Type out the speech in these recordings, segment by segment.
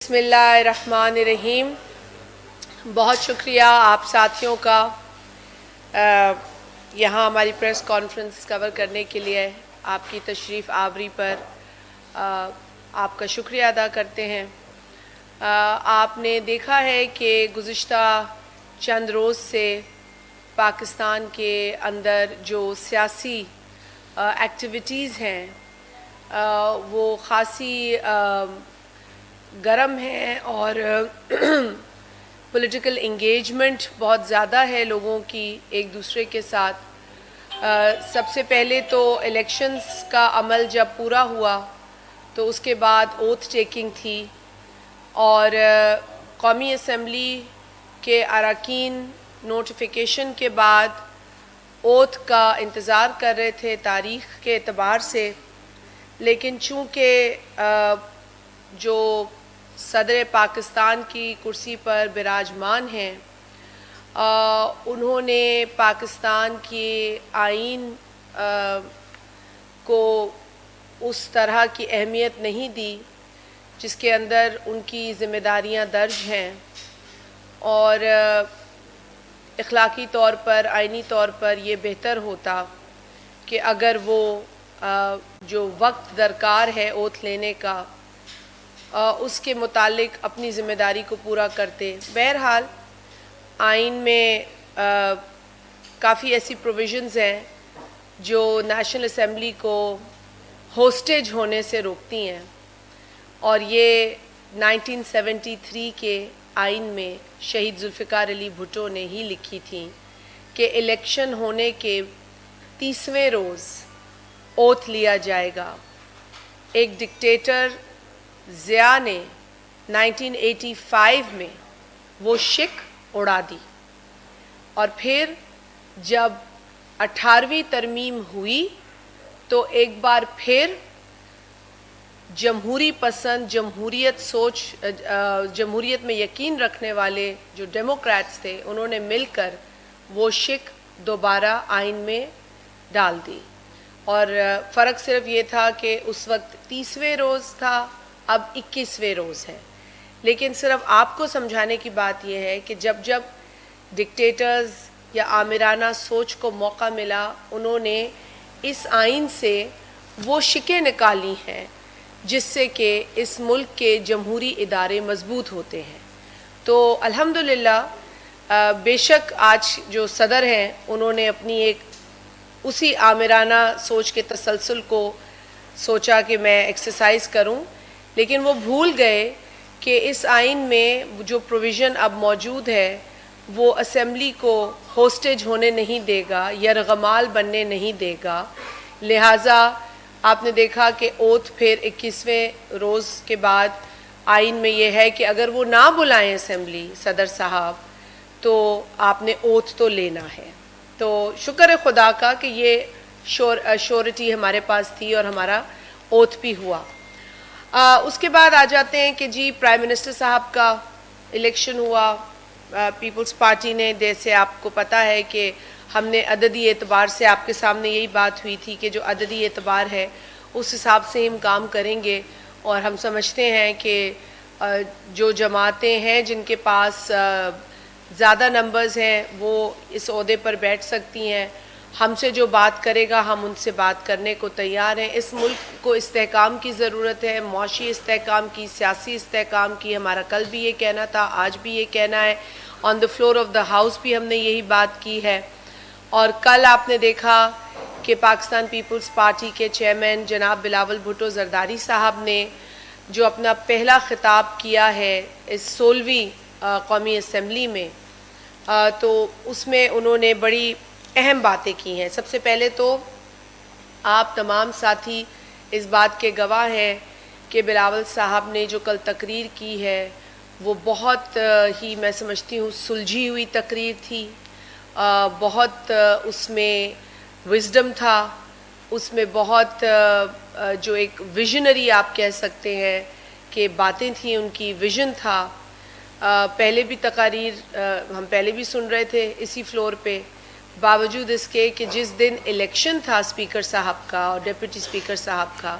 بسم اللہ الرحمن الرحیم۔ بہت شکریہ آپ ساتھیوں کا یہاں ہماری پریس کانفرنس کور کرنے کے لیے آپ کی تشریف آوری پر آپ کا شکریہ ادا کرتے ہیں۔ آپ نے دیکھا ہے کہ گزشتہ چند روز سے پاکستان کے اندر جو سیاسی ایکٹیویٹیز ہیں وہ خاصی گرم ہیں اور پولیٹیکل انگیجمنٹ بہت زیادہ ہے لوگوں کی ایک دوسرے کے ساتھ۔ سب سے پہلے تو الیکشنز کا عمل جب پورا ہوا تو اس کے بعد اوتھ ٹیکنگ تھی اور قومی اسمبلی کے اراکین نوٹیفیکیشن کے بعد اوتھ کا انتظار کر رہے تھے تاریخ کے اعتبار سے، لیکن چونکہ جو صدر پاکستان کی کرسی پر براجمان ہیں انہوں نے پاکستان کے آئین کو اس طرح کی اہمیت نہیں دی جس کے اندر ان کی ذمہ داریاں درج ہیں، اور اخلاقی طور پر آئینی طور پر یہ بہتر ہوتا کہ اگر وہ جو وقت درکار ہے اوتھ لینے کا اس کے متعلق اپنی ذمہ داری کو پورا کرتے۔ بہرحال آئین میں کافی ایسی پروویژنز ہیں جو نیشنل اسمبلی کو ہوسٹیج ہونے سے روکتی ہیں، اور یہ 1973 کے آئین میں شہید ذوالفقار علی بھٹو نے ہی لکھی تھیں کہ الیکشن ہونے کے 30ویں روز اوتھ لیا جائے گا۔ ایک ڈکٹیٹر ضیاء نے 1985 میں وہ شک اڑا دی، اور پھر جب 18ویں ترمیم ہوئی تو ایک بار پھر جمہوری پسند جمہوریت میں یقین رکھنے والے جو ڈیموکریٹس تھے انہوں نے مل کر وہ شک دوبارہ آئین میں ڈال دی، اور فرق صرف یہ تھا کہ اس وقت 30ویں روز تھا، اب 21ویں روز ہے۔ لیکن صرف آپ کو سمجھانے کی بات یہ ہے کہ جب ڈکٹیٹرز یا آمرانہ سوچ کو موقع ملا انہوں نے اس آئین سے وہ شکیں نکالی ہیں جس سے کہ اس ملک کے جمہوری ادارے مضبوط ہوتے ہیں۔ تو الحمدللہ بے شک آج جو صدر ہیں انہوں نے اپنی ایک اسی آمرانہ سوچ کے تسلسل کو سوچا کہ میں ایکسرسائز کروں، لیکن وہ بھول گئے کہ اس آئین میں جو پروویژن اب موجود ہے وہ اسمبلی کو ہوسٹیج ہونے نہیں دے گا، یرغمال بننے نہیں دے گا۔ لہٰذا آپ نے دیکھا کہ اوتھ پھر 21ویں روز کے بعد آئین میں یہ ہے کہ اگر وہ نہ بلائیں اسمبلی صدر صاحب تو آپ نے اوتھ تو لینا ہے۔ تو شکر ہے خدا کا کہ یہ شورٹی ہمارے پاس تھی اور ہمارا اوتھ بھی ہوا۔ اس کے بعد آ جاتے ہیں کہ جی پرائم منسٹر صاحب کا الیکشن ہوا پیپلز پارٹی نے، جیسے آپ کو پتہ ہے کہ ہم نے عددی اعتبار سے آپ کے سامنے یہی بات ہوئی تھی کہ جو عددی اعتبار ہے اس حساب سے ہم کام کریں گے، اور ہم سمجھتے ہیں کہ جو جماعتیں ہیں جن کے پاس زیادہ نمبرز ہیں وہ اس عہدے پر بیٹھ سکتی ہیں۔ ہم سے جو بات کرے گا ہم ان سے بات کرنے کو تیار ہیں۔ اس ملک کو استحکام کی ضرورت ہے، معاشی استحکام کی، سیاسی استحکام کی۔ ہمارا کل بھی یہ کہنا تھا، آج بھی یہ کہنا ہے، on the floor of the house بھی ہم نے یہی بات کی ہے۔ اور کل آپ نے دیکھا کہ پاکستان پیپلز پارٹی کے چیئرمین جناب بلاول بھٹو زرداری صاحب نے جو اپنا پہلا خطاب کیا ہے اس 16ویں قومی اسمبلی میں، تو اس میں انہوں نے بڑی اہم باتیں کی ہیں۔ سب سے پہلے تو آپ تمام ساتھی اس بات کے گواہ ہیں کہ بلاول صاحب نے جو کل تقریر کی ہے وہ بہت ہی میں سمجھتی ہوں سلجھی ہوئی تقریر تھی، بہت اس میں وزڈم تھا، اس میں بہت جو ایک ویژنری آپ کہہ سکتے ہیں کہ باتیں تھیں، ان کی ویژن تھا۔ پہلے بھی تقاریر ہم پہلے بھی سن رہے تھے اسی فلور پہ، باوجود اس کے کہ جس دن الیکشن تھا اسپیکر صاحب کا اور ڈیپٹی اسپیکر صاحب کا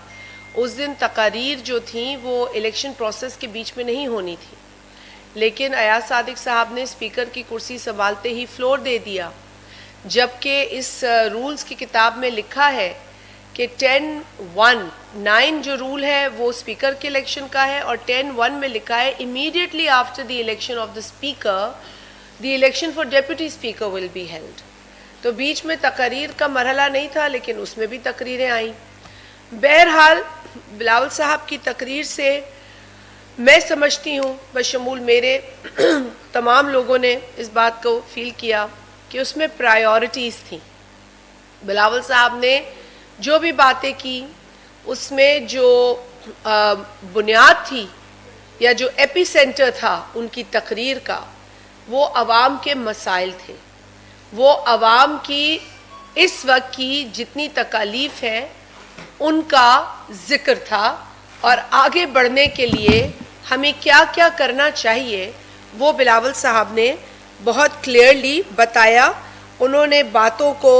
اس دن تقاریر جو تھیں وہ الیکشن پروسیس کے بیچ میں نہیں ہونی تھی، لیکن ایاز صادق صاحب نے اسپیکر کی کرسی سنبھالتے ہی فلور دے دیا، جبکہ اس رولز کی کتاب میں لکھا ہے کہ 10(1)(9) جو رول ہے وہ اسپیکر کے الیکشن کا ہے، اور 10(1) میں لکھا ہے immediately after the election of the speaker the election for deputy speaker will be held۔ تو بیچ میں تقریر کا مرحلہ نہیں تھا، لیکن اس میں بھی تقریریں آئیں۔ بہرحال بلاول صاحب کی تقریر سے میں سمجھتی ہوں، بشمول میرے تمام لوگوں نے اس بات کو فیل کیا کہ اس میں پرائیورٹیز تھیں۔ بلاول صاحب نے جو بھی باتیں کی اس میں جو بنیاد تھی یا جو ایپی سینٹر تھا ان کی تقریر کا، وہ عوام کے مسائل تھے، وہ عوام کی اس وقت کی جتنی تکالیف ہے ان کا ذکر تھا، اور آگے بڑھنے کے لیے ہمیں کیا کیا کرنا چاہیے وہ بلاول صاحب نے بہت کلیئرلی بتایا۔ انہوں نے باتوں کو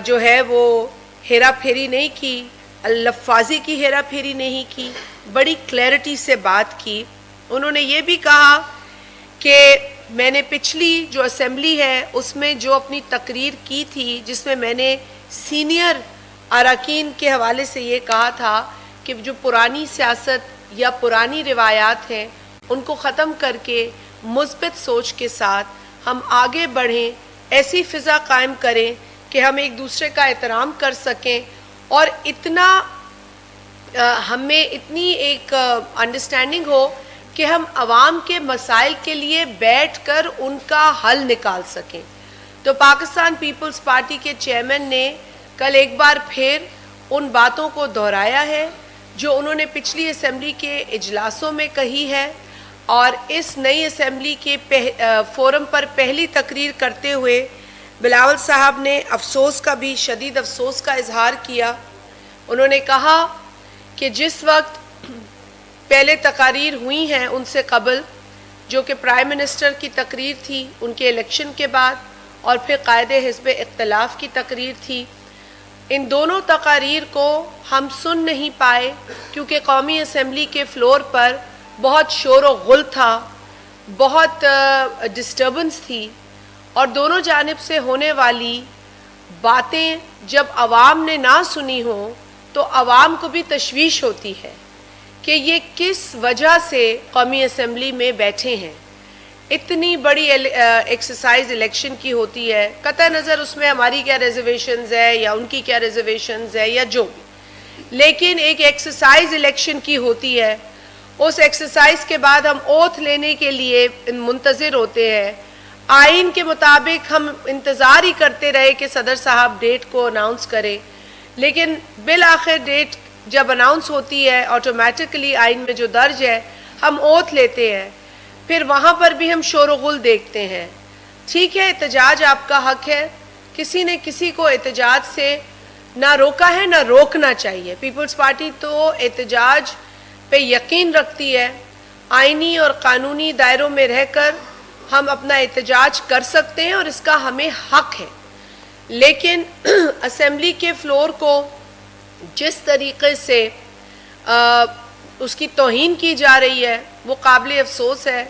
جو ہے وہ ہیرا پھیری نہیں کی، لفاظی کی ہیرا پھیری نہیں کی، بڑی کلیئرٹی سے بات کی۔ انہوں نے یہ بھی کہا کہ میں نے پچھلی جو اسمبلی ہے اس میں جو اپنی تقریر کی تھی، جس میں میں نے سینئر اراکین کے حوالے سے یہ کہا تھا کہ جو پرانی سیاست یا پرانی روایات ہیں ان کو ختم کر کے مثبت سوچ کے ساتھ ہم آگے بڑھیں، ایسی فضا قائم کریں کہ ہم ایک دوسرے کا احترام کر سکیں، اور اتنا ہمیں اتنی ایک انڈرسٹینڈنگ ہو کہ ہم عوام کے مسائل کے لیے بیٹھ کر ان کا حل نکال سکیں۔ تو پاکستان پیپلز پارٹی کے چیئرمین نے کل ایک بار پھر ان باتوں کو دہرایا ہے جو انہوں نے پچھلی اسمبلی کے اجلاسوں میں کہی ہے، اور اس نئی اسمبلی کے فورم پر پہلی تقریر کرتے ہوئے بلاول صاحب نے افسوس کا بھی، شدید افسوس کا اظہار کیا۔ انہوں نے کہا کہ جس وقت پہلے تقاریر ہوئی ہیں ان سے قبل، جو کہ پرائم منسٹر کی تقریر تھی ان کے الیکشن کے بعد، اور پھر قائد حزب اختلاف کی تقریر تھی، ان دونوں تقاریر کو ہم سن نہیں پائے کیونکہ قومی اسمبلی کے فلور پر بہت شور و غل تھا، بہت ڈسٹربنس تھی، اور دونوں جانب سے ہونے والی باتیں جب عوام نے نہ سنی ہوں تو عوام کو بھی تشویش ہوتی ہے کہ یہ کس وجہ سے قومی اسمبلی میں بیٹھے ہیں۔ اتنی بڑی ایکسرسائز الیکشن کی ہوتی ہے، قطع نظر اس میں ہماری کیا ریزرویشنز ہے یا ان کی کیا ریزرویشنز ہے یا جو بھی، لیکن ایک ایکسرسائز الیکشن کی ہوتی ہے۔ اس ایکسرسائز کے بعد ہم اوتھ لینے کے لیے منتظر ہوتے ہیں۔ آئین کے مطابق ہم انتظار ہی کرتے رہے کہ صدر صاحب ڈیٹ کو اناؤنس کرے، لیکن بالآخر ڈیٹ جب اناؤنس ہوتی ہے آٹومیٹکلی آئین میں جو درج ہے ہم اوتھ لیتے ہیں، پھر وہاں پر بھی ہم شور و غل دیکھتے ہیں۔ ٹھیک ہے، احتجاج آپ کا حق ہے، کسی نے کسی کو احتجاج سے نہ روکا ہے نہ روکنا چاہیے۔ پیپلز پارٹی تو احتجاج پہ یقین رکھتی ہے، آئینی اور قانونی دائروں میں رہ کر ہم اپنا احتجاج کر سکتے ہیں اور اس کا ہمیں حق ہے، لیکن اسمبلی کے فلور کو جس طریقے سے اس کی توہین کی جا رہی ہے وہ قابل افسوس ہے۔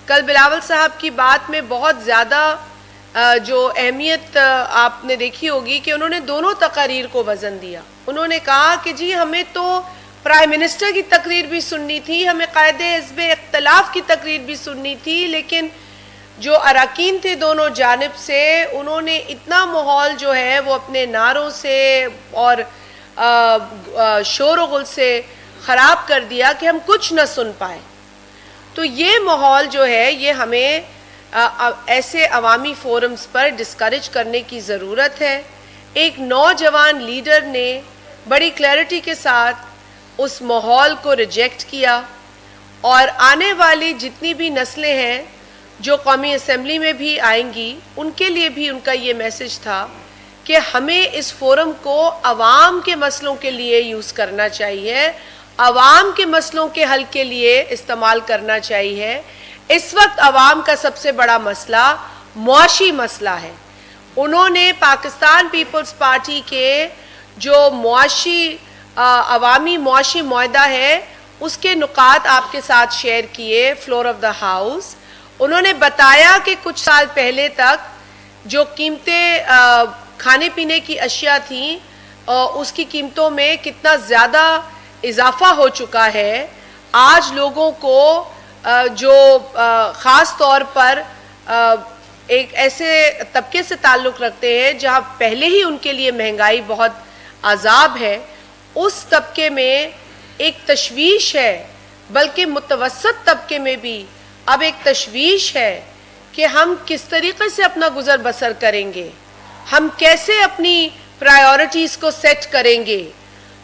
کل بلاول صاحب کی بات میں بہت زیادہ جو اہمیت آپ نے دیکھی ہوگی کہ انہوں نے دونوں تقاریر کو وزن دیا۔ انہوں نے کہا کہ جی ہمیں تو پرائم منسٹر کی تقریر بھی سننی تھی، ہمیں قائد حزب اختلاف کی تقریر بھی سننی تھی، لیکن جو اراکین تھے دونوں جانب سے انہوں نے اتنا ماحول جو ہے وہ اپنے نعروں سے اور شور و غل سے خراب کر دیا کہ ہم کچھ نہ سن پائے۔ تو یہ ماحول جو ہے یہ ہمیں ایسے عوامی فورمز پر ڈسکریج کرنے کی ضرورت ہے۔ ایک نوجوان لیڈر نے بڑی کلیئرٹی کے ساتھ اس ماحول کو ریجیکٹ کیا، اور آنے والی جتنی بھی نسلیں ہیں جو قومی اسمبلی میں بھی آئیں گی ان کے لیے بھی ان کا یہ میسج تھا کہ ہمیں اس فورم کو عوام کے مسئلوں کے لیے یوز کرنا چاہیے، عوام کے مسئلوں کے حل کے لیے استعمال کرنا چاہیے۔ اس وقت عوام کا سب سے بڑا مسئلہ معاشی مسئلہ ہے۔ انہوں نے پاکستان پیپلز پارٹی کے جو معاشی عوامی معاشی معاہدہ ہے اس کے نکات آپ کے ساتھ شیئر کیے فلور آف دا ہاؤس. انہوں نے بتایا کہ کچھ سال پہلے تک جو قیمتیں کھانے پینے کی اشیاء تھیں اس کی قیمتوں میں کتنا زیادہ اضافہ ہو چکا ہے. آج لوگوں کو جو خاص طور پر ایک ایسے طبقے سے تعلق رکھتے ہیں جہاں پہلے ہی ان کے لیے مہنگائی بہت عذاب ہے، اس طبقے میں ایک تشویش ہے، بلکہ متوسط طبقے میں بھی اب ایک تشویش ہے کہ ہم کس طریقے سے اپنا گزر بسر کریں گے، ہم کیسے اپنی پرائیورٹیز کو سیٹ کریں گے.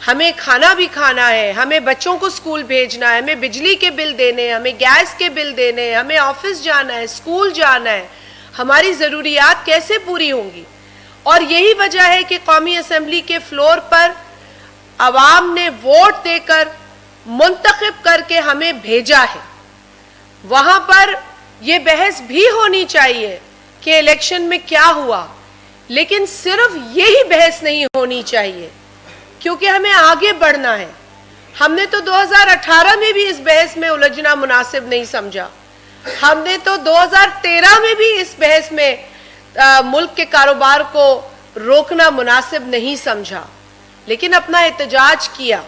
ہمیں کھانا بھی کھانا ہے، ہمیں بچوں کو اسکول بھیجنا ہے، ہمیں بجلی کے بل دینے ہیں، ہمیں گیس کے بل دینے ہیں، ہمیں آفس جانا ہے، اسکول جانا ہے. ہماری ضروریات کیسے پوری ہوں گی؟ اور یہی وجہ ہے کہ قومی اسمبلی کے فلور پر عوام نے ووٹ دے کر منتخب کر کے ہمیں بھیجا ہے. وہاں پر یہ بحث بھی ہونی چاہیے کہ الیکشن میں کیا ہوا، لیکن صرف یہی بحث نہیں ہونی چاہیے کیونکہ ہمیں آگے بڑھنا ہے. ہم نے تو 2018 میں بھی اس بحث میں الجھنا مناسب نہیں سمجھا، ہم نے تو 2013 میں بھی اس بحث میں ملک کے کاروبار کو روکنا مناسب نہیں سمجھا، لیکن اپنا احتجاج کیا.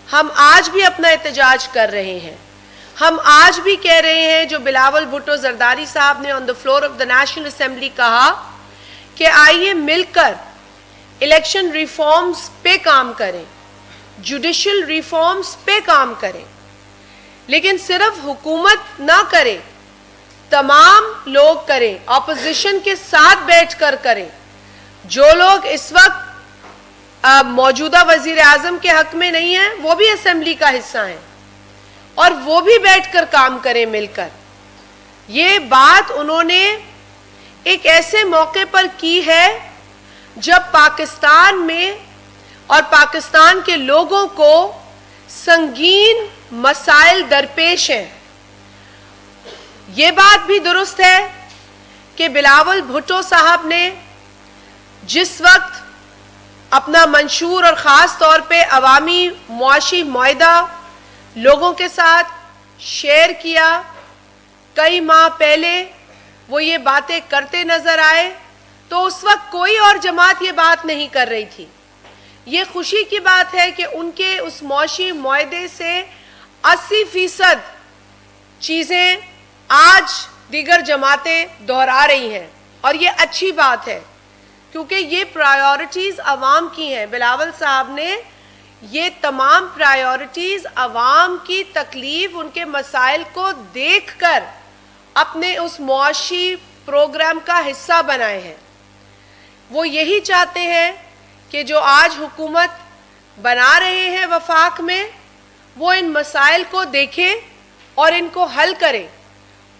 ہم آج بھی اپنا احتجاج کر رہے ہیں. ہم آج بھی کہہ رہے ہیں جو بلاول بھٹو زرداری صاحب نے on the floor of the National Assembly کہا کہ آئیے مل کر الیکشن ریفارمز پہ کام کریں، جوڈیشل ریفارمز پہ کام کریں. لیکن صرف حکومت نہ کرے، تمام لوگ کریں، اپوزیشن کے ساتھ بیٹھ کر کریں. جو لوگ اس وقت موجودہ وزیر اعظم کے حق میں نہیں ہیں وہ بھی اسمبلی کا حصہ ہیں اور وہ بھی بیٹھ کر کام کریں مل کر. یہ بات انہوں نے ایک ایسے موقع پر کی ہے جب پاکستان میں اور پاکستان کے لوگوں کو سنگین مسائل درپیش ہیں. یہ بات بھی درست ہے کہ بلاول بھٹو صاحب نے جس وقت اپنا منشور اور خاص طور پہ عوامی معاشی معاہدہ لوگوں کے ساتھ شیئر کیا، کئی ماہ پہلے وہ یہ باتیں کرتے نظر آئے تو اس وقت کوئی اور جماعت یہ بات نہیں کر رہی تھی. یہ خوشی کی بات ہے کہ ان کے اس معاشی معاہدے سے 80% چیزیں آج دیگر جماعتیں دہرا رہی ہیں اور یہ اچھی بات ہے کیونکہ یہ پرائیورٹیز عوام کی ہیں. بلاول صاحب نے یہ تمام پرائیورٹیز عوام کی تکلیف، ان کے مسائل کو دیکھ کر اپنے اس معاشی پروگرام کا حصہ بنائے ہیں. وہ یہی چاہتے ہیں کہ جو آج حکومت بنا رہے ہیں وفاق میں وہ ان مسائل کو دیکھیں اور ان کو حل کریں.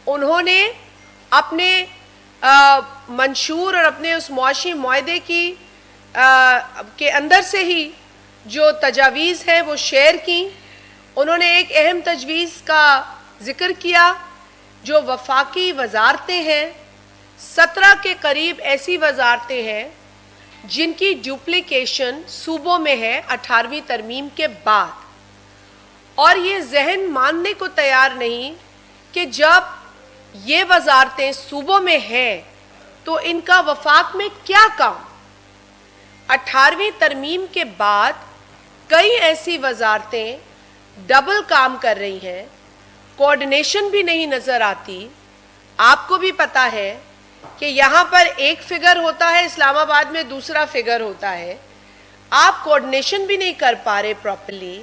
انہوں نے اپنے منشور اور اپنے اس معاشی معاہدے کے اندر سے ہی جو تجاویز ہیں وہ شیئر کی. انہوں نے ایک اہم تجویز کا ذکر کیا. جو وفاقی وزارتیں ہیں 17 کے قریب ایسی وزارتیں ہیں جن کی ڈپلیکیشن صوبوں میں ہے 18ویں ترمیم کے بعد، اور یہ ذہن ماننے کو تیار نہیں کہ جب یہ وزارتیں صوبوں میں ہیں تو ان کا وفاق میں کیا کام. 18ویں ترمیم کے بعد کئی ایسی وزارتیں ڈبل کام کر رہی ہیں، کوارڈینیشن بھی نہیں نظر آتی. آپ کو بھی پتا ہے کہ یہاں پر ایک فگر ہوتا ہے، اسلام آباد میں دوسرا فگر ہوتا ہے. آپ کوارڈینیشن بھی نہیں کر پا رہے پراپرلی،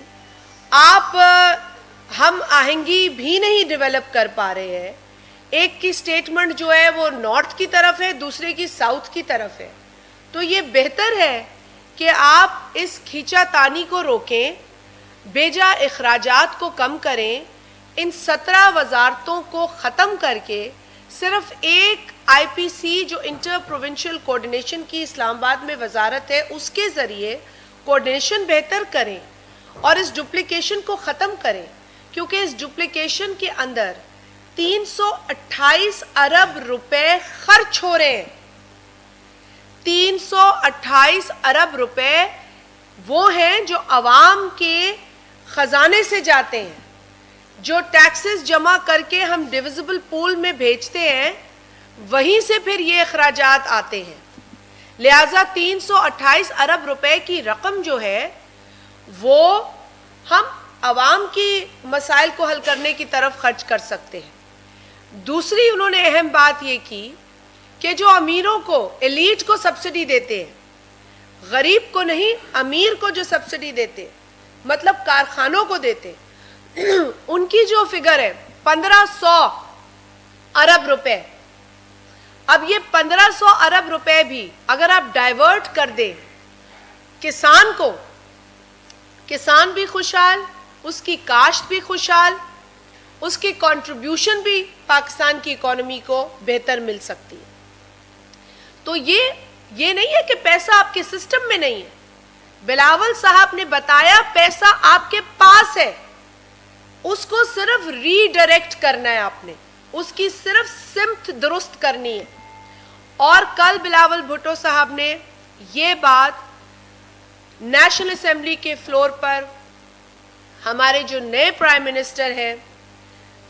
آپ ہم آہنگی بھی نہیں ڈیولپ کر پا رہے ہیں. ایک کی سٹیٹمنٹ جو ہے وہ نارتھ کی طرف ہے، دوسرے کی ساؤتھ کی طرف ہے. تو یہ بہتر ہے کہ آپ اس کھینچا تانی کو روکیں، بیجا اخراجات کو کم کریں، ان 17 وزارتوں کو ختم کر کے صرف ایک آئی پی سی جو انٹر پروونشل کوارڈینیشن کی اسلام آباد میں وزارت ہے اس کے ذریعے کوارڈینیشن بہتر کریں اور اس ڈپلیکیشن کو ختم کریں. کیونکہ اس ڈپلیکیشن کے اندر 328 ارب روپے خرچ ہو رہے ہیں. 328 ارب روپے وہ ہیں جو عوام کے خزانے سے جاتے ہیں, جو ٹیکسز جمع کر کے ہم ڈویزبل پول میں بھیجتے ہیں, وہیں سے پھر یہ اخراجات آتے ہیں. لہٰذا 328 ارب روپے کی رقم جو ہے وہ ہم عوام کی مسائل کو حل کرنے کی طرف خرچ کر سکتے ہیں. دوسری انہوں نے اہم بات یہ کی کہ جو امیروں کو, ایلیٹ کو سبسڈی دیتے ہیں, غریب کو نہیں, امیر کو جو سبسڈی دیتے, مطلب کارخانوں کو دیتے, ان کی جو فگر ہے 1500 ارب روپے. اب یہ 1500 ارب روپے بھی اگر آپ ڈائیورٹ کر دیں کسان کو, کسان بھی خوشحال, اس کی کاشت بھی خوشحال, اس کی کنٹریبیوشن بھی پاکستان کی اکانومی کو بہتر مل سکتی ہے. تو یہ نہیں ہے کہ پیسہ آپ کے سسٹم میں نہیں ہے. بلاول صاحب نے بتایا پیسہ آپ کے پاس ہے, اس کو صرف ری ڈائریکٹ کرنا ہے, آپ نے اس کی صرف سمت درست کرنی ہے. اور کل بلاول بھٹو صاحب نے یہ بات نیشنل اسمبلی کے فلور پر ہمارے جو نئے پرائم منسٹر ہیں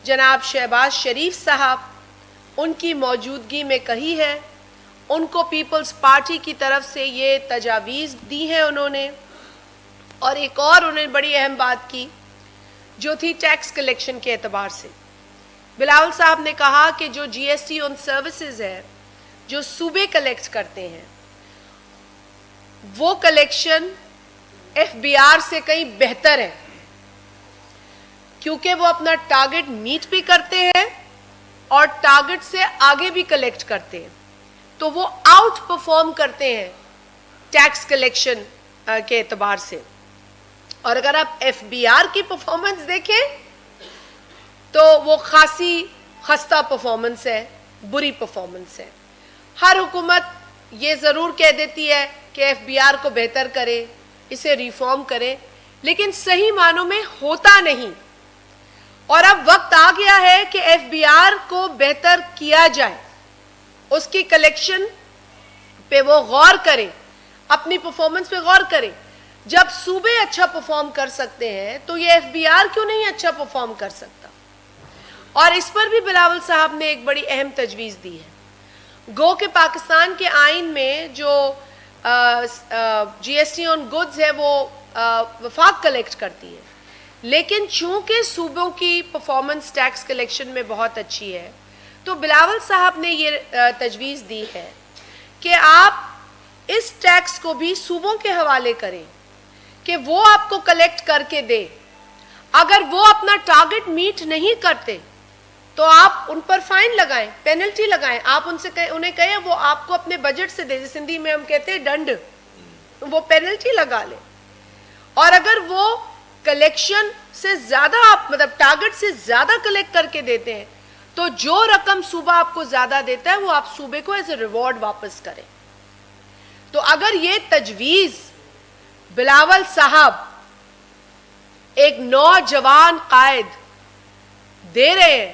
جناب شہباز شریف صاحب, ان کی موجودگی میں کہی ہے. ان کو پیپلز پارٹی کی طرف سے یہ تجاویز دی ہیں انہوں نے. اور ایک اور انہوں نے بڑی اہم بات کی جو تھی ٹیکس کلیکشن کے اعتبار سے. بلاول صاحب نے کہا کہ جو جی ایس ٹی آن سروسز ہے جو صوبے کلیکٹ کرتے ہیں, وہ کلیکشن ایف بی آر سے کہیں بہتر ہے, کیونکہ وہ اپنا ٹارگٹ میٹ بھی کرتے ہیں اور ٹارگٹ سے آگے بھی کلیکٹ کرتے ہیں. تو وہ آؤٹ پرفارم کرتے ہیں ٹیکس کلیکشن کے اعتبار سے. اور اگر آپ ایف بی آر کی پرفارمنس دیکھیں تو وہ خاصی خستہ پرفارمنس ہے, بری پرفارمنس ہے. ہر حکومت یہ ضرور کہہ دیتی ہے کہ ایف بی آر کو بہتر کرے, اسے ریفارم کرے, لیکن صحیح معنوں میں ہوتا نہیں. اور اب وقت آ گیا ہے کہ ایف بی آر کو بہتر کیا جائے, اس کی کلیکشن پہ وہ غور کرے, اپنی پرفارمنس پہ غور کرے. جب صوبے اچھا پرفارم کر سکتے ہیں تو یہ ایف بی آر کیوں نہیں اچھا پرفارم کر سکتا. اور اس پر بھی بلاول صاحب نے ایک بڑی اہم تجویز دی ہے. گو کہ پاکستان کے آئین میں جو جی ایس ٹی آن گڈز ہے وہ وفاق کلیکٹ کرتی ہے, لیکن چونکہ صوبوں کی پرفارمنس ٹیکس کلیکشن میں بہت اچھی ہے, تو بلاول صاحب نے یہ تجویز دی ہے کہ آپ اس ٹیکس کو بھی صوبوں کے حوالے کریں کہ وہ آپ کو کلیکٹ کر کے دے. اگر وہ اپنا ٹارگٹ میٹ نہیں کرتے تو آپ ان پر فائن لگائیں, پینلٹی لگائیں. آپ ان سے انہیں کہیں وہ آپ کو اپنے بجٹ سے دے, سندھی میں ہم کہتے ہیں ڈنڈ, وہ پینلٹی لگا لیں. اور اگر وہ کلیکشن سے زیادہ آپ مطلب ٹارگٹ سے زیادہ کلیکٹ کر کے دیتے ہیں تو جو رقم صوبہ آپ کو زیادہ دیتا ہے وہ آپ صوبے کو ایز اے ریوارڈ واپس کریں. تو اگر یہ تجویز بلاول صاحب ایک نوجوان قائد دے رہے ہیں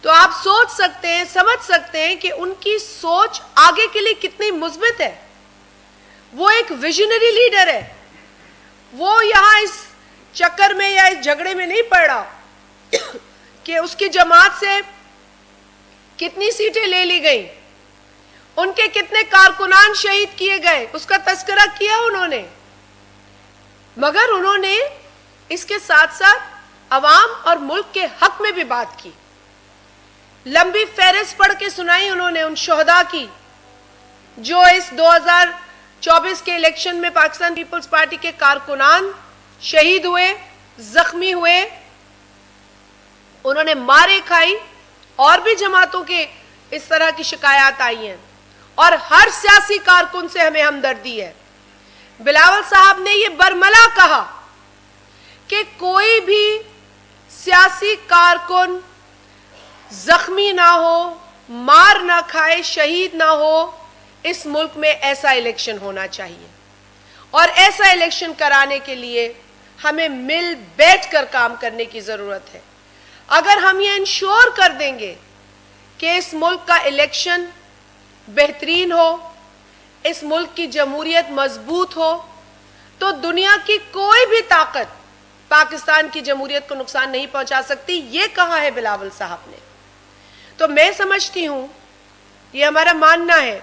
تو آپ سوچ سکتے ہیں, سمجھ سکتے ہیں کہ ان کی سوچ آگے کے لیے کتنی مثبت ہے. وہ ایک ویژنری لیڈر ہے. وہ یہاں اس چکر میں یا اس جھگڑے میں نہیں پڑ رہا کہ اس کی جماعت سے کتنی سیٹیں لے لی گئیں, ان کے کتنے کارکنان شہید کیے گئے, اس کا تذکرہ کیا انہوں نے. مگر انہوں نے اس کے ساتھ ساتھ عوام اور ملک کے حق میں بھی بات کی. لمبی فہرست پڑھ کے سنائی انہوں نے ان شہداء کی جو اس 2024 کے الیکشن میں پاکستان پیپلز پارٹی کے کارکنان شہید ہوئے, زخمی ہوئے, انہوں نے مارے کھائی. اور بھی جماعتوں کے اس طرح کی شکایات آئی ہیں اور ہر سیاسی کارکن سے ہمیں ہمدردی ہے. بلاول صاحب نے یہ برملا کہا کہ کوئی بھی سیاسی کارکن زخمی نہ ہو, مار نہ کھائے, شہید نہ ہو. اس ملک میں ایسا الیکشن ہونا چاہیے, اور ایسا الیکشن کرانے کے لیے ہمیں مل بیٹھ کر کام کرنے کی ضرورت ہے. اگر ہم یہ انشور کر دیں گے کہ اس ملک کا الیکشن بہترین ہو, اس ملک کی جمہوریت مضبوط ہو, تو دنیا کی کوئی بھی طاقت پاکستان کی جمہوریت کو نقصان نہیں پہنچا سکتی. یہ کہا ہے بلاول صاحب نے. تو میں سمجھتی ہوں, یہ ہمارا ماننا ہے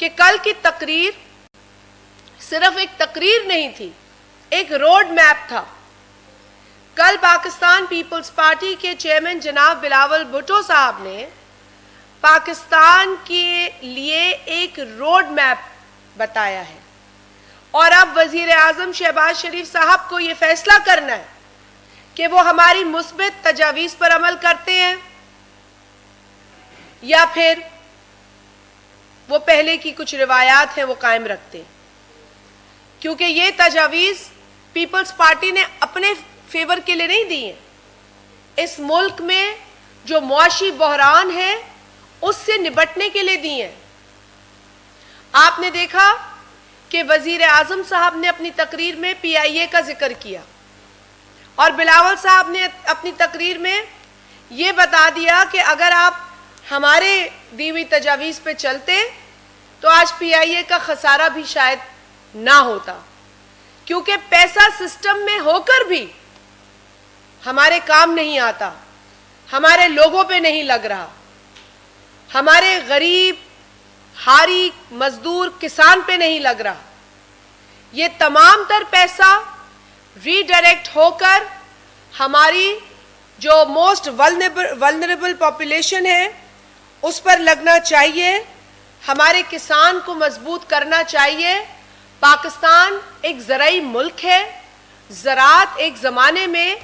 کہ کل کی تقریر صرف ایک تقریر نہیں تھی, ایک روڈ میپ تھا. کل پاکستان پیپلز پارٹی کے چیئرمین جناب بلاول بھٹو صاحب نے پاکستان کے لیے ایک روڈ میپ بتایا ہے, اور اب وزیر اعظم شہباز شریف صاحب کو یہ فیصلہ کرنا ہے کہ وہ ہماری مثبت تجاویز پر عمل کرتے ہیں یا پھر وہ پہلے کی کچھ روایات ہیں وہ قائم رکھتے ہیں. کیونکہ یہ تجاویز پیپلز پارٹی نے اپنے فیور کے لیے نہیں دی ہیں, اس ملک میں جو معاشی بحران ہے اس سے نبٹنے کے لیے دی ہیں. آپ نے دیکھا کہ وزیر اعظم صاحب نے اپنی تقریر میں پی آئی اے کا ذکر کیا, اور بلاول صاحب نے اپنی تقریر میں یہ بتا دیا کہ اگر آپ ہمارے دی ہوئی تجاویز پہ چلتے تو آج پی آئی اے کا خسارہ بھی شاید نہ ہوتا, کیونکہ پیسہ سسٹم میں ہو کر بھی ہمارے کام نہیں آتا, ہمارے لوگوں پہ نہیں لگ رہا, ہمارے غریب ہاری مزدور کسان پہ نہیں لگ رہا. یہ تمام تر پیسہ ری ڈائریکٹ ہو کر ہماری جو موسٹ ولنریبل پاپولیشن ہے اس پر لگنا چاہیے, ہمارے کسان کو مضبوط کرنا چاہیے. پاکستان ایک زرعی ملک ہے, زراعت ایک زمانے میں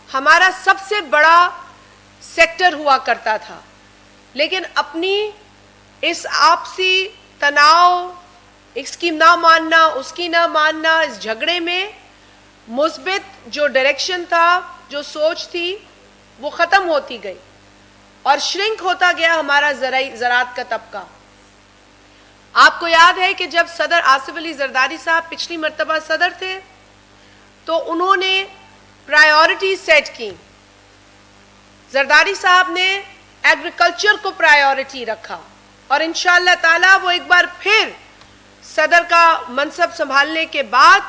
ہمارا سب سے بڑا سیکٹر ہوا کرتا تھا, لیکن اپنی اس آپسی تناؤ, اس کی نہ ماننا اس کی نہ ماننا, اس جھگڑے میں مثبت جو ڈائریکشن تھا, جو سوچ تھی, وہ ختم ہوتی گئی اور شرنک ہوتا گیا ہمارا زراعت کا طبقہ. آپ کو یاد ہے کہ جب صدر آصف علی زرداری صاحب پچھلی مرتبہ صدر تھے تو انہوں نے پرائیورٹی سیٹ کی. زرداری صاحب نے ایگریکلچر کو پرائیورٹی رکھا, اور انشاءاللہ تعالی وہ ایک بار پھر صدر کا منصب سنبھالنے کے بعد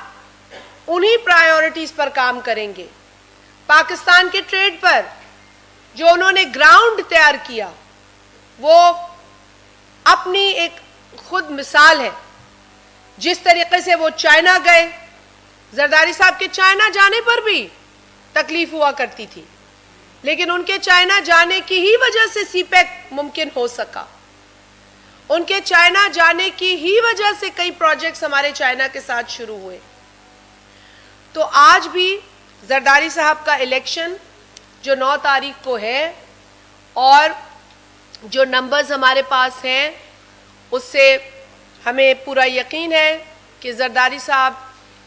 انہی پرائیورٹیز پر کام کریں گے. پاکستان کے ٹریڈ پر جو انہوں نے گراؤنڈ تیار کیا وہ اپنی ایک خود مثال ہے. جس طریقے سے وہ چائنا گئے, زرداری صاحب کے چائنا جانے پر بھی تکلیف ہوا کرتی تھی, لیکن ان کے چائنا جانے کی ہی وجہ سے سی پیک ممکن ہو سکا. ان کے چائنا جانے کی ہی وجہ سے کئی پروجیکٹس ہمارے چائنا کے ساتھ شروع ہوئے. تو آج بھی زرداری صاحب کا الیکشن جو 9 تاریخ کو ہے, اور جو نمبرز ہمارے پاس ہیں اس سے ہمیں پورا یقین ہے کہ زرداری صاحب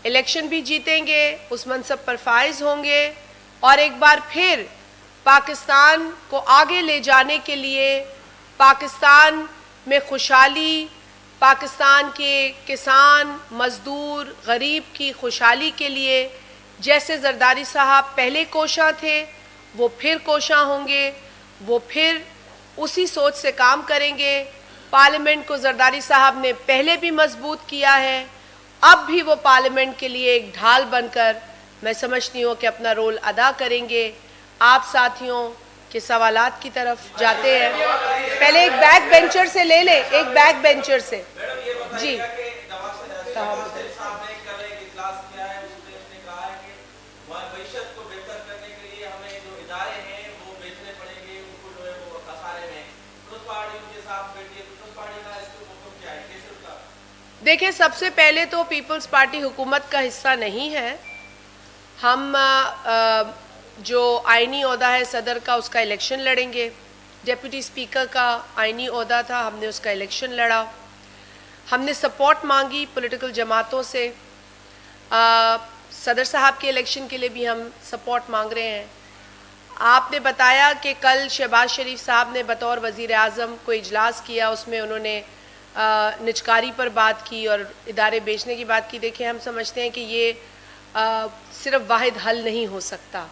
الیکشن بھی جیتیں گے, اس منصب پر فائز ہوں گے, اور ایک بار پھر پاکستان کو آگے لے جانے کے لیے, پاکستان میں خوشحالی, پاکستان کے کسان مزدور غریب کی خوشحالی کے لیے جیسے زرداری صاحب پہلے کوشاں تھے وہ پھر کوشاں ہوں گے, وہ پھر اسی سوچ سے کام کریں گے. پارلیمنٹ کو زرداری صاحب نے پہلے بھی مضبوط کیا ہے, اب بھی وہ پارلیمنٹ کے لیے ایک ڈھال بن کر میں سمجھتی ہوں کہ اپنا رول ادا کریں گے. آپ ساتھیوں کے سوالات کی طرف جاتے ہیں. پہلے ایک بیک بینچر سے لے لیں, ایک بیک بینچر سے. جی دیکھیں, سب سے پہلے تو پیپلز پارٹی حکومت کا حصہ نہیں ہے. ہم جو آئینی عہدہ ہے صدر کا اس کا الیکشن لڑیں گے. ڈیپٹی اسپیکر کا آئینی عہدہ تھا, ہم نے اس کا الیکشن لڑا. ہم نے سپورٹ مانگی پولیٹیکل جماعتوں سے. صدر صاحب کے الیکشن کے لیے بھی ہم سپورٹ مانگ رہے ہیں. آپ نے بتایا کہ کل شہباز شریف صاحب نے بطور وزیر اعظم کو اجلاس کیا, اس میں انہوں نے نجکاری پر بات کی اور ادارے بیچنے کی بات کی. دیکھیں, ہم سمجھتے ہیں کہ یہ صرف واحد حل نہیں ہو سکتا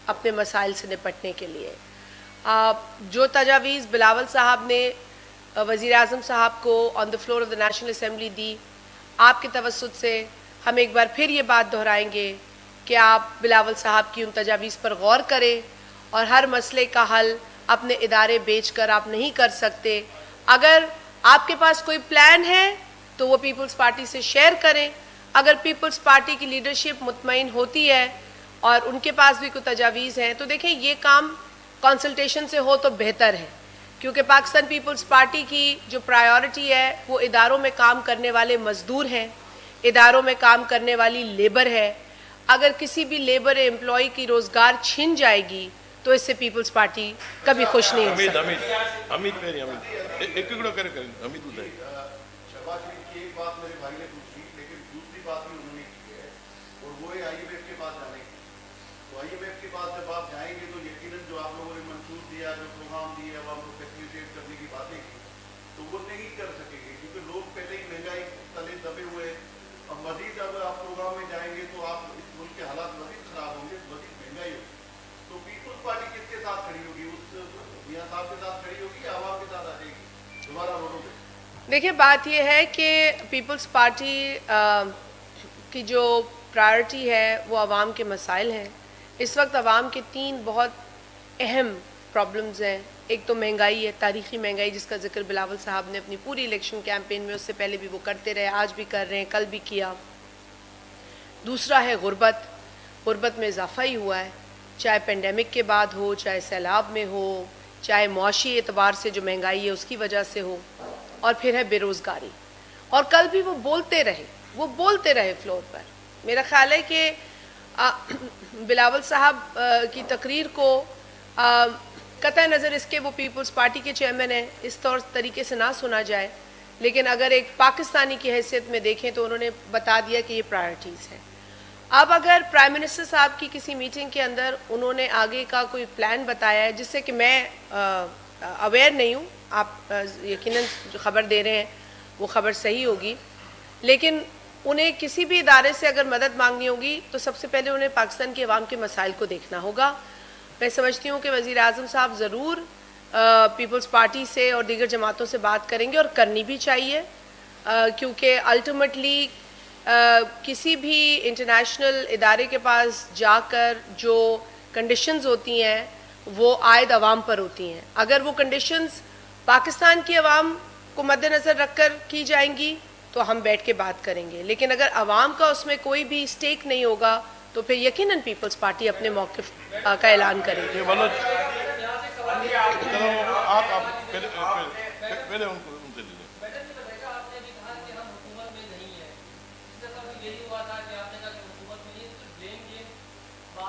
اپنے مسائل سے نپٹنے کے لیے. جو تجاویز بلاول صاحب نے وزیر اعظم صاحب کو on the floor of the National Assembly دی, آپ کے توسط سے ہم ایک بار پھر یہ بات دہرائیں گے کہ آپ بلاول صاحب کی ان تجاویز پر غور کریں اور ہر مسئلے کا حل اپنے ادارے بیچ کر آپ نہیں کر سکتے. اگر آپ کے پاس کوئی پلان ہے تو وہ پیپلز پارٹی سے شیئر کریں. اگر پیپلز پارٹی کی لیڈرشپ مطمئن ہوتی ہے اور ان کے پاس بھی کوئی تجاویز ہیں تو دیکھیں یہ کام کنسلٹیشن سے ہو تو بہتر ہے, کیونکہ پاکستان پیپلز پارٹی کی جو پرائیورٹی ہے وہ اداروں میں کام کرنے والے مزدور ہیں, اداروں میں کام کرنے والی لیبر ہے. اگر کسی بھی لیبر امپلائی کی روزگار چھن جائے گی تو اس سے پیپلز پارٹی کبھی خوش نہیں ہو سکتی. دیکھیں بات یہ ہے کہ پیپلز پارٹی کی جو پرائرٹی ہے وہ عوام کے مسائل ہیں. اس وقت عوام کے 3 بہت اہم پرابلمز ہیں. ایک تو مہنگائی ہے, تاریخی مہنگائی جس کا ذکر بلاول صاحب نے اپنی پوری الیکشن کیمپین میں, اس سے پہلے بھی وہ کرتے رہے, آج بھی کر رہے ہیں, کل بھی کیا. دوسرا ہے غربت. غربت میں اضافہ ہی ہوا ہے, چاہے پینڈیمک کے بعد ہو, چاہے سیلاب میں ہو, چاہے معاشی اعتبار سے جو مہنگائی ہے اس کی وجہ سے ہو, اور پھر ہے بے روزگاری. اور کل بھی وہ بولتے رہے فلور پر. میرا خیال ہے کہ بلاول صاحب کی تقریر کو قطع نظر اس کے وہ پیپلز پارٹی کے چیئرمین ہیں اس طریقے سے نہ سنا جائے, لیکن اگر ایک پاکستانی کی حیثیت میں دیکھیں تو انہوں نے بتا دیا کہ یہ پرائرٹیز ہیں. اب اگر پرائم منسٹر صاحب کی کسی میٹنگ کے اندر انہوں نے آگے کا کوئی پلان بتایا ہے جس سے کہ میں اویئر نہیں ہوں, آپ یقیناً جو خبر دے رہے ہیں وہ خبر صحیح ہوگی, لیکن انہیں کسی بھی ادارے سے اگر مدد مانگنی ہوگی تو سب سے پہلے انہیں پاکستان کے عوام کے مسائل کو دیکھنا ہوگا. میں سمجھتی ہوں کہ وزیر اعظم صاحب ضرور پیپلز پارٹی سے اور دیگر جماعتوں سے بات کریں گے, اور کرنی بھی چاہیے, کیونکہ الٹیمیٹلی کسی بھی انٹرنیشنل ادارے کے پاس جا کر جو کنڈیشنز ہوتی ہیں وہ عائد عوام پر ہوتی ہیں. اگر وہ کنڈیشنز پاکستان کی عوام کو مد نظر رکھ کر کی جائیں گی تو ہم بیٹھ کے بات کریں گے, لیکن اگر عوام کا اس میں کوئی بھی اسٹیک نہیں ہوگا تو پھر یقیناً پیپلز پارٹی اپنے موقف کا اعلان کرے گی.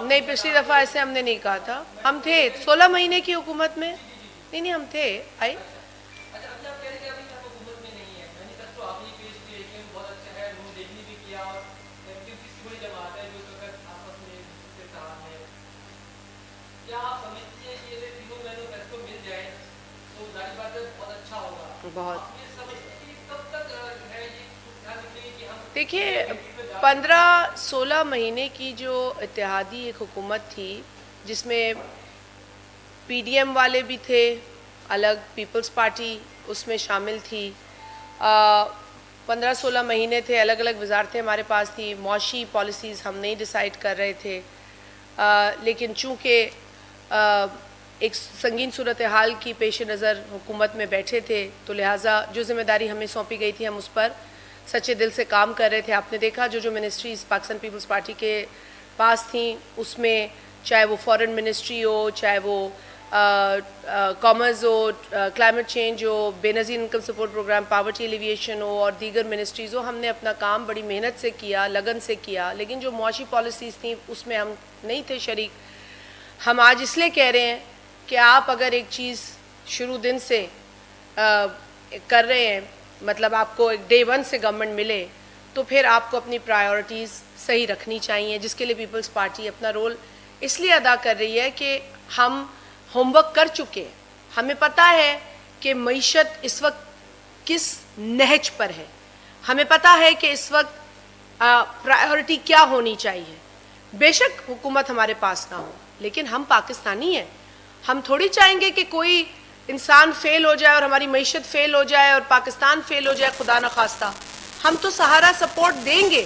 نہیں, پچھلی دفعہ ایسے ہم نے نہیں کہا تھا. ہم تھے 16 مہینے کی حکومت میں, نہیں ہم تھے. آئی بہت. دیکھیے 15-16 مہینے کی جو اتحادی ایک حکومت تھی جس میں پی ڈی ایم والے بھی تھے, الگ پیپلز پارٹی اس میں شامل تھی, 15-16 مہینے تھے, الگ الگ وزارتیں ہمارے پاس تھی, معاشی پالیسیز ہم نہیں ڈیسائیڈ کر رہے تھے, لیکن چونکہ ایک سنگین صورتحال کی پیش نظر حکومت میں بیٹھے تھے تو لہٰذا جو ذمہ داری ہمیں سونپی گئی تھی ہم اس پر سچے دل سے کام کر رہے تھے. آپ نے دیکھا جو منسٹریز پاکستان پیپلز پارٹی کے پاس تھیں اس میں چاہے وہ فورن منسٹری ہو, چاہے وہ کامرس ہو, کلائمیٹ چینج ہو, Benazir income support programme, poverty alleviation ہو, اور دیگر منسٹریز ہو, ہم نے اپنا کام بڑی محنت سے کیا, لگن سے کیا, لیکن جو معاشی پالیسیز تھیں اس میں ہم نہیں تھے شریک. ہم آج اس لیے کہہ رہے ہیں کہ آپ اگر ایک چیز شروع دن سے کر رہے ہیں, مطلب آپ کو ایک ڈے 1 سے گورنمنٹ ملے, تو پھر آپ کو اپنی پرائیورٹیز صحیح رکھنی چاہیے, جس کے لیے پیپلز پارٹی اپنا رول اس لیے ادا کر رہی ہے کہ ہم ہوم ورک کر چکے, ہمیں پتہ ہے کہ معیشت اس وقت کس نہج پر ہے, ہمیں پتہ ہے کہ اس وقت پرائیورٹی کیا ہونی چاہیے. بے شک حکومت ہمارے پاس نہ ہو, لیکن ہم پاکستانی ہیں, ہم تھوڑی چاہیں گے کہ کوئی انسان فیل ہو جائے اور ہماری معیشت فیل ہو جائے اور پاکستان فیل ہو جائے, خدا نخواستہ. ہم تو سہارا سپورٹ دیں گے,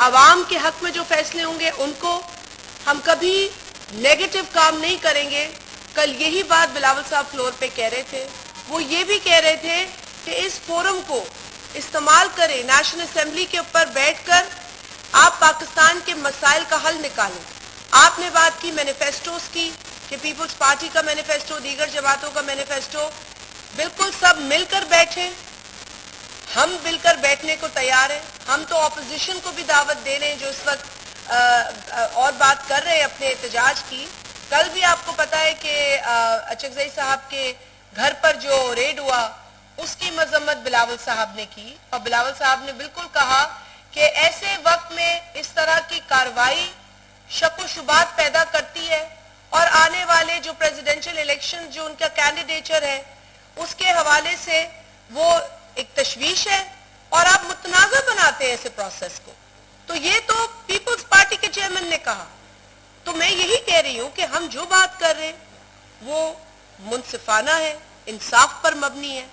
عوام کے حق میں جو فیصلے ہوں گے ان کو. ہم کبھی نیگیٹو کام نہیں کریں گے. کل یہی بات بلاول صاحب فلور پہ کہہ رہے تھے. وہ یہ بھی کہہ رہے تھے کہ اس فورم کو استعمال کریں, نیشنل اسمبلی کے اوپر بیٹھ کر آپ پاکستان کے مسائل کا حل نکالیں. آپ نے بات کی مینیفیسٹوز کی کہ پیپلز پارٹی کا مینیفیسٹو, دیگر جماعتوں کا مینیفیسٹو, بالکل سب مل کر بیٹھیں. ہم مل کر بیٹھنے کو تیار ہیں. ہم تو اپوزیشن کو بھی دعوت دے رہے ہیں جو اس وقت اور بات کر رہے ہیں اپنے احتجاج کی. کل بھی آپ کو پتا ہے کہ اچکزئی صاحب کے گھر پر جو ریڈ ہوا اس کی مذمت بلاول صاحب نے کی, اور بلاول صاحب نے بالکل کہا کہ ایسے وقت میں اس طرح کی کارروائی شک و شبہات پیدا کرتی ہے, اور آنے والے جو پریزیڈنشل الیکشن جو ان کا کینڈیڈیچر ہے اس کے حوالے سے وہ ایک تشویش ہے, اور آپ متنازع بناتے ہیں ایسے پروسیس کو. تو یہ تو پیپلز پارٹی کے چیئرمین نے کہا. تو میں یہی کہہ رہی ہوں کہ ہم جو بات کر رہے ہیں وہ منصفانہ ہے, انصاف پر مبنی ہے,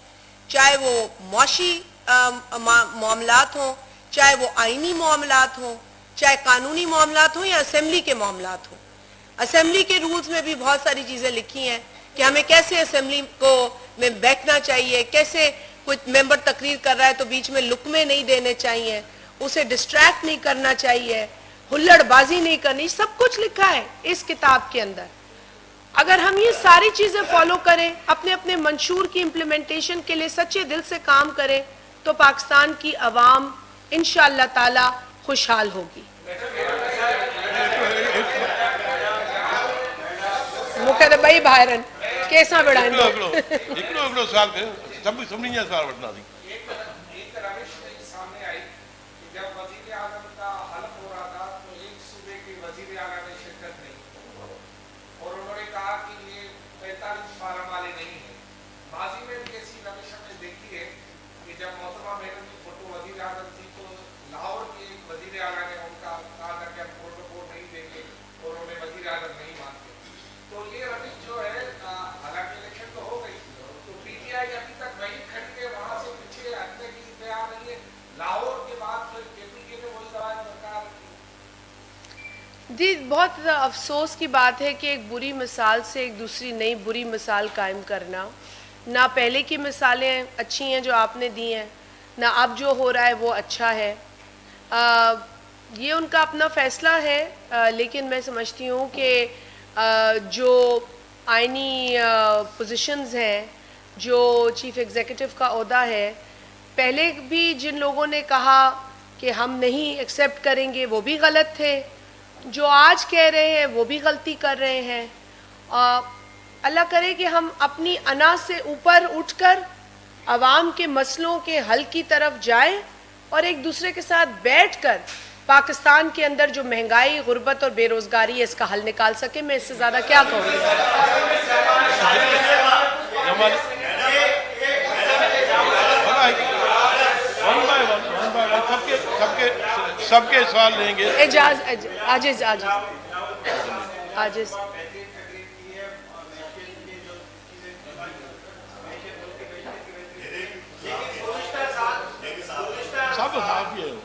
چاہے وہ معاشی معاملات ہوں, چاہے وہ آئینی معاملات ہوں, چاہے قانونی معاملات ہوں یا اسمبلی کے معاملات ہوں. اسمبلی کے رولز میں بھی بہت ساری چیزیں لکھی ہیں کہ ہمیں کیسے اسمبلی کو میں بیٹھنا چاہیے, کیسے کوئی ممبر تقریر کر رہا ہے تو بیچ میں لقمے نہیں دینے چاہیے, اسے ڈسٹریکٹ نہیں کرنا چاہیے, ہلڑ بازی نہیں کرنی. سب کچھ لکھا ہے اس کتاب کے اندر. اگر ہم یہ ساری چیزیں فالو کریں, اپنے اپنے منشور کی امپلیمنٹیشن کے لیے سچے دل سے کام کریں, تو پاکستان کی عوام انشاءاللہ تعالی خوشحال ہوگی. مقدم بھائی بھائرن کیسا بڑھائیں اکڑو سوال کر سب سمجھ نہیں سوال بٹنا تھی. جی بہت افسوس کی بات ہے کہ ایک بری مثال سے ایک دوسری نئی بری مثال قائم کرنا. نہ پہلے کی مثالیں اچھی ہیں جو آپ نے دی ہیں, نہ اب جو ہو رہا ہے وہ اچھا ہے. یہ ان کا اپنا فیصلہ ہے, لیکن میں سمجھتی ہوں کہ جو آئینی پوزیشنز ہیں, جو چیف ایگزیکٹو کا عہدہ ہے, پہلے بھی جن لوگوں نے کہا کہ ہم نہیں ایکسیپٹ کریں گے وہ بھی غلط تھے, جو آج کہہ رہے ہیں وہ بھی غلطی کر رہے ہیں. اللہ کرے کہ ہم اپنی انا سے اوپر اٹھ کر عوام کے مسئلوں کے حل کی طرف جائیں, اور ایک دوسرے کے ساتھ بیٹھ کر پاکستان کے اندر جو مہنگائی, غربت اور بے روزگاری ہے اس کا حل نکال سکیں. میں اس سے زیادہ کیا کہوں گی. سب کے سوال لیں گے. عاجز سب صاف ہی ہے.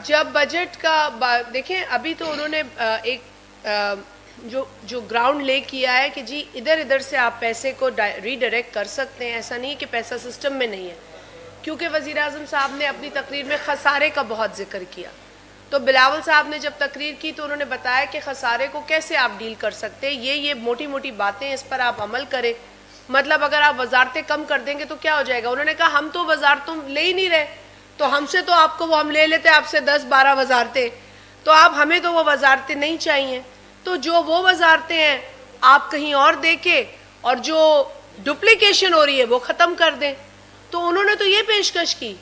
جب بجٹ کا دیکھیں, ابھی تو انہوں نے ایک جو گراؤنڈ لے کیا ہے کہ جی ادھر سے آپ پیسے کو ری ڈائریکٹ کر سکتے ہیں. ایسا نہیں کہ پیسہ سسٹم میں نہیں ہے, کیونکہ وزیر اعظم صاحب نے اپنی تقریر میں خسارے کا بہت ذکر کیا. تو بلاول صاحب نے جب تقریر کی تو انہوں نے بتایا کہ خسارے کو کیسے آپ ڈیل کر سکتے ہیں. یہ موٹی موٹی باتیں, اس پر آپ عمل کریں. مطلب اگر آپ وزارتیں کم کر دیں گے تو کیا ہو جائے گا. انہوں نے کہا ہم تو وزارتوں لے ہی نہیں رہے, تو ہم سے تو آپ کو وہ ہم لے لیتے آپ سے 10-12 وزارتیں, تو آپ ہمیں تو وہ وزارتیں نہیں چاہیے. تو جو وہ وزارتیں ہیں آپ کہیں اور دیکھیں, اور جو ڈپلیکیشن ہو رہی ہے وہ ختم کر دیں. تو انہوں نے تو یہ پیشکش کی.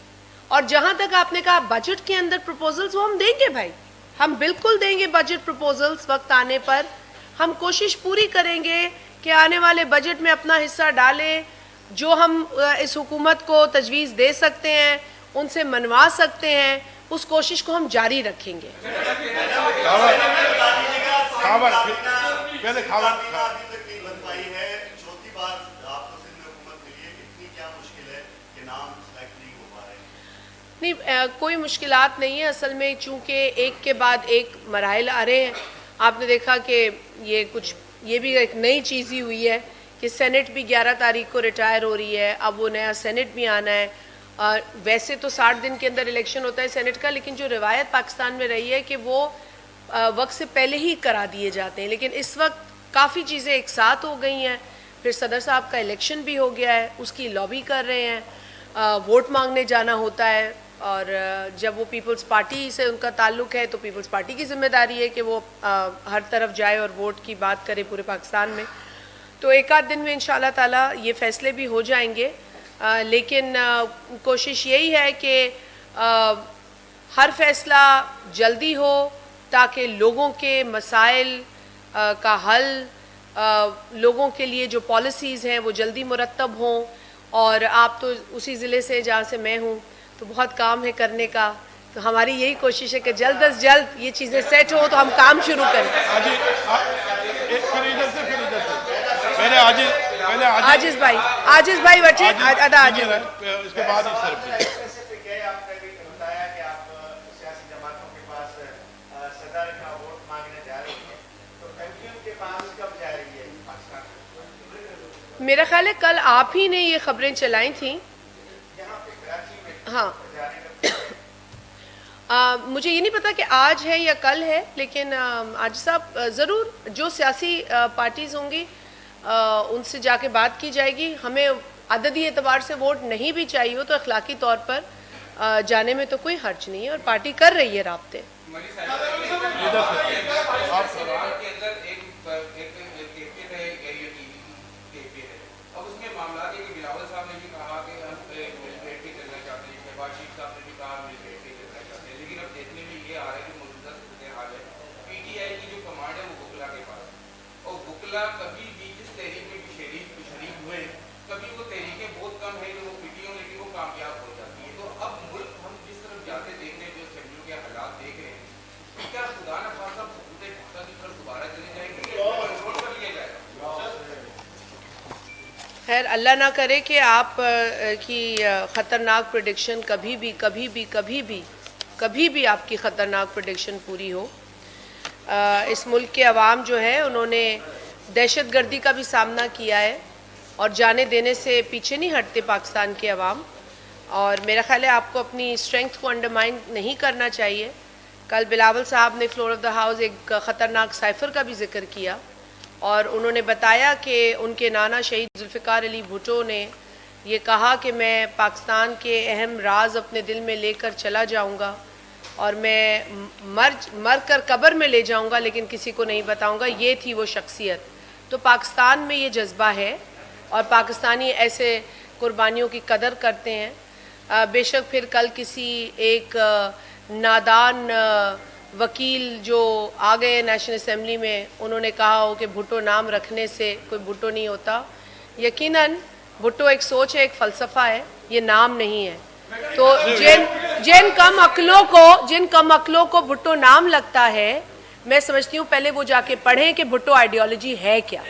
اور جہاں تک آپ نے کہا بجٹ کے اندر پروپوزلز, وہ ہم دیں گے بھائی, ہم بالکل دیں گے بجٹ پروپوزلز. وقت آنے پر ہم کوشش پوری کریں گے کہ آنے والے بجٹ میں اپنا حصہ ڈالیں. جو ہم اس حکومت کو تجویز دے سکتے ہیں ان سے منوا سکتے ہیں اس کوشش کو ہم جاری رکھیں گے. نہیں کوئی مشکلات نہیں ہے اصل میں، چونکہ ایک کے بعد ایک مراحل آ رہے ہیں. آپ نے دیکھا کہ یہ بھی ایک نئی چیز ہی ہوئی ہے کہ سینٹ بھی 11 تاریخ کو ریٹائر ہو رہی ہے، اب وہ نیا سینٹ بھی آنا ہے. ویسے تو 60 دن کے اندر الیکشن ہوتا ہے سینٹ کا، لیکن جو روایت پاکستان میں رہی ہے کہ وہ وقت سے پہلے ہی کرا دیے جاتے ہیں، لیکن اس وقت کافی چیزیں ایک ساتھ ہو گئی ہیں. پھر صدر صاحب کا الیکشن بھی ہو گیا ہے، اس کی لابی کر رہے ہیں، ووٹ مانگنے جانا ہوتا ہے، اور جب وہ پیپلز پارٹی سے ان کا تعلق ہے تو پیپلز پارٹی کی ذمہ داری ہے کہ وہ ہر طرف جائے اور ووٹ کی بات کرے پورے پاکستان میں. تو ایک آدھ دن میں انشاءاللہ تعالیٰ یہ فیصلے بھی ہو جائیں گے، لیکن کوشش یہی ہے کہ ہر فیصلہ جلدی ہو تاکہ لوگوں کے مسائل کا حل، لوگوں کے لیے جو پالیسیز ہیں وہ جلدی مرتب ہوں. اور آپ تو اسی ضلع سے جہاں سے میں ہوں، تو بہت کام ہے کرنے کا، تو ہماری یہی کوشش ہے کہ جلد از جلد یہ چیزیں سیٹ ہوں تو ہم کام شروع کریں. عاجز بھائی بیٹھے، ادا عاجز اس کے بعد میرا خیال ہے کل آپ ہی نے یہ خبریں چلائی تھیں. ہاں مجھے یہ نہیں پتا کہ آج ہے یا کل ہے، لیکن آج صاحب ضرور جو سیاسی پارٹیز ہوں گی ان سے جا کے بات کی جائے گی. ہمیں عددی اعتبار سے ووٹ نہیں بھی چاہیے ہو تو اخلاقی طور پر جانے میں تو کوئی حرج نہیں ہے، اور پارٹی کر رہی ہے رابطے. کبھی بھی جس تحریک میں شریک ہوئے، کبھی وہ تحریکیں بہت کم ہیں جو وہ پیٹیوں لیکن وہ کامیاب ہو جاتی ہیں. تو اب ملک ہم جس طرف جاتے دیکھ رہے ہیں، جو اسمبلیوں کے حالات دیکھ رہے ہیں، کیا خدا نہ خواستہ حکومت ڈھاکہ کی طرف دوبارہ چلے جائیں گے یا کنٹرول کر لیا جائے گا؟ خیر اللہ نہ کرے کہ آپ کی خطرناک پریڈکشن کبھی بھی آپ کی خطرناک پریڈکشن پوری ہو. اس ملک کے عوام جو ہے انہوں نے دہشت گردی کا بھی سامنا کیا ہے اور جانے دینے سے پیچھے نہیں ہٹتے پاکستان کے عوام، اور میرا خیال ہے آپ کو اپنی اسٹرینگتھ کو انڈرمائن نہیں کرنا چاہیے. کل بلاول صاحب نے فلور آف دا ہاؤس ایک خطرناک سائفر کا بھی ذکر کیا، اور انہوں نے بتایا کہ ان کے نانا شہید ذوالفقار علی بھٹو نے یہ کہا کہ میں پاکستان کے اہم راز اپنے دل میں لے کر چلا جاؤں گا، اور میں مر کر قبر میں لے جاؤں گا لیکن کسی کو نہیں بتاؤں گا. یہ تھی وہ شخصیت. تو پاکستان میں یہ جذبہ ہے اور پاکستانی ایسے قربانیوں کی قدر کرتے ہیں. بے شک پھر کل کسی ایک نادان وکیل جو آ گئے نیشنل اسمبلی میں، انہوں نے کہا ہو کہ بھٹو نام رکھنے سے کوئی بھٹو نہیں ہوتا. یقیناً بھٹو ایک سوچ ہے، ایک فلسفہ ہے، یہ نام نہیں ہے. تو جن کم عقلوں کو بھٹو نام لگتا ہے، میں سمجھتی ہوں پہلے وہ جا کے پڑھیں کہ بھٹو آئیڈیالوجی ہے کیا.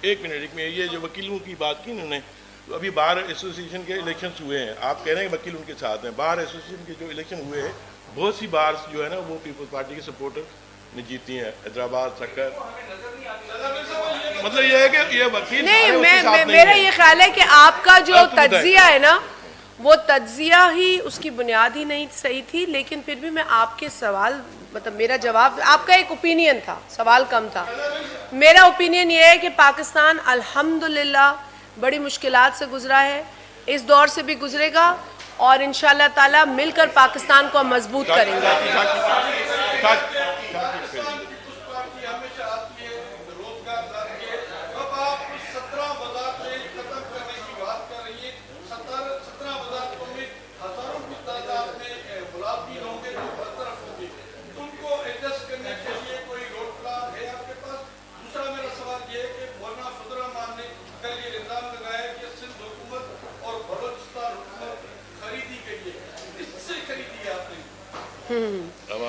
ایک منٹ یہ جو وکیلوں کی بات کی انہوں نے، تو ابھی بار ایسوسیشن کے الیکشنز ہوئے ہیں. آپ کہہ رہے ہیں کہ وکیل ان کے ساتھ ہیں. بار ایسوسیشن کے جو الیکشن ہوئے ہیں، بہت سی بار جو ہے نا وہ پیپلز پارٹی کے سپورٹر نے جیتی ہیں. حیدرآباد، سکر. مطلب یہ ہے کہ یہ وکیل نہیں، میرا یہ خیال ہے کہ آپ کا جو تجزیہ ہے نا، وہ تجزیہ ہی اس کی بنیاد ہی نہیں صحیح تھی. لیکن پھر بھی میں آپ کے سوال مطلب میرا جواب، آپ کا ایک اوپینین تھا، سوال کم تھا. میرا اوپینین یہ ہے کہ پاکستان الحمدللہ بڑی مشکلات سے گزرا ہے، اس دور سے بھی گزرے گا، اور انشاءاللہ تعالی مل کر پاکستان کو مضبوط کریں گے.